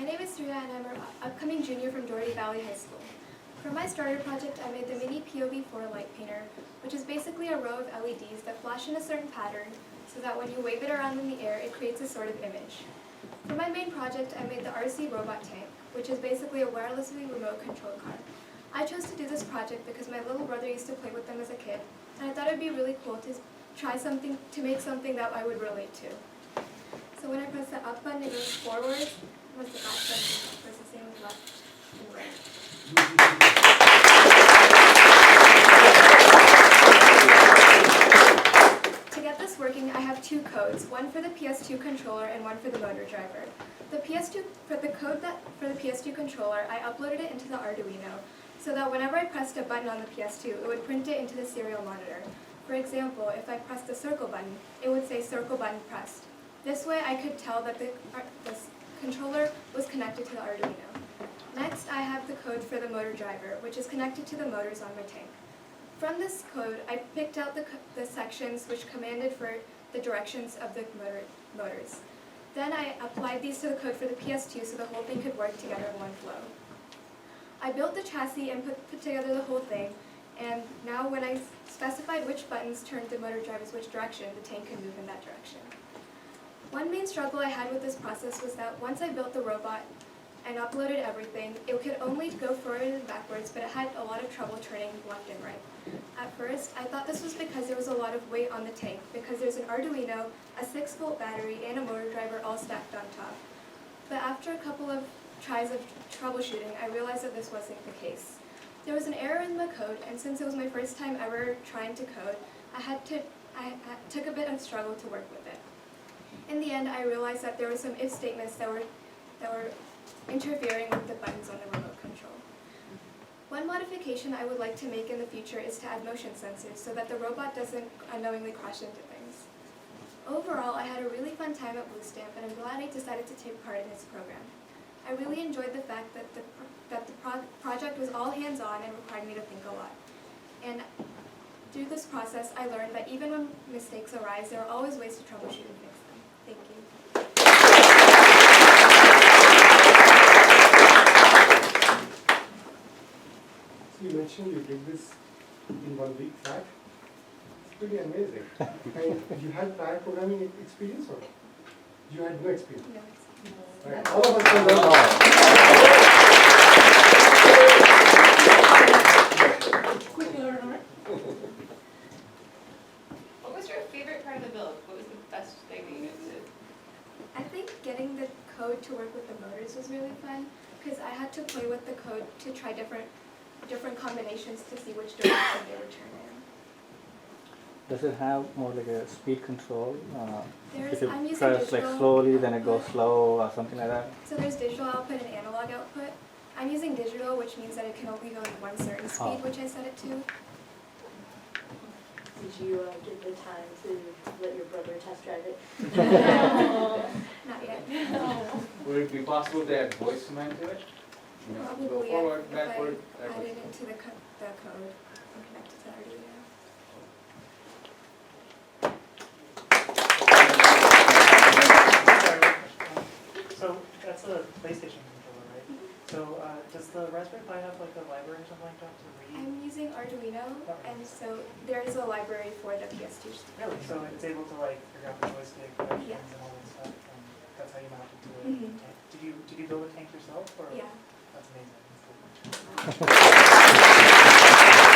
name is Sriya and I'm an upcoming junior from Doherty Valley High School. For my starter project, I made the mini POV4 light painter, which is basically a row of LEDs that flash in a certain pattern so that when you wave it around in the air, it creates a sort of image. For my main project, I made the RC robot tank, which is basically a wirelessly remote control car. I chose to do this project because my little brother used to play with them as a kid, and I thought it would be really cool to try something, to make something that I would relate to. So when I press the up button, it goes forward. Once the back button, it goes the same as left and right. To get this working, I have two codes, one for the PS2 controller and one for the motor driver. For the code for the PS2 controller, I uploaded it into the Arduino, so that whenever I pressed a button on the PS2, it would print it into the serial monitor. For example, if I pressed the circle button, it would say circle button pressed. This way I could tell that the controller was connected to the Arduino. Next, I have the code for the motor driver, which is connected to the motors on my tank. From this code, I picked out the sections which commanded for the directions of the motors. Then I applied these to the code for the PS2 so the whole thing could work together in one flow. I built the chassis and put together the whole thing, and now when I specified which buttons turned the motor drivers which direction, the tank could move in that direction. One main struggle I had with this process was that once I built the robot and uploaded everything, it could only go forward and backwards, but it had a lot of trouble turning left and right. At first, I thought this was because there was a lot of weight on the tank, because there's an Arduino, a 6-volt battery, and a motor driver all stacked on top. But after a couple of tries of troubleshooting, I realized that this wasn't the case. There was an error in the code, and since it was my first time ever trying to code, I took a bit of struggle to work with it. In the end, I realized that there were some if statements that were interfering with the buttons on the remote control. One modification I would like to make in the future is to add motion sensors so that the robot doesn't unknowingly crash into things. Overall, I had a really fun time at Blue Stamp, and I'm glad I decided to take part in this program. I really enjoyed the fact that the project was all hands-on and required me to think a lot. And through this process, I learned that even when mistakes arise, there are always ways to troubleshoot and fix them. Thank you. So you mentioned you did this in 1 week flat. It's pretty amazing. And you had prior programming experience or you had no experience? No, Right. All of us can learn all. Quick learner. What was your favorite part of the build? What was the best thing that you did? I think getting the code to work with the motors was really fun because I had to play with the code to try different combinations to see which direction they would turn in. Does it have more like a speed control? If you I'm using press like digital slowly, then it goes output. slow or something like that? So there's digital output and analog output. I'm using digital, which means that it can only go at one certain speed, which I set it to. Did you get the time to let your brother test drive it? Not yet. Would it be possible to add voice command to it? You know, go Probably forward, if backward, I add backwards. it into the code and connect it to Arduino. So that's a PlayStation controller, right? So does the Raspberry Pi have like a library or something like that to read? I'm using Arduino, and so there is a library for the PS2. Really? So it's able to like figure out the joystick directions Yeah. and all that stuff, and that's how you mount it to the Mhm. tank. Did you build a tank yourself, or? Yeah. That's amazing. That's cool.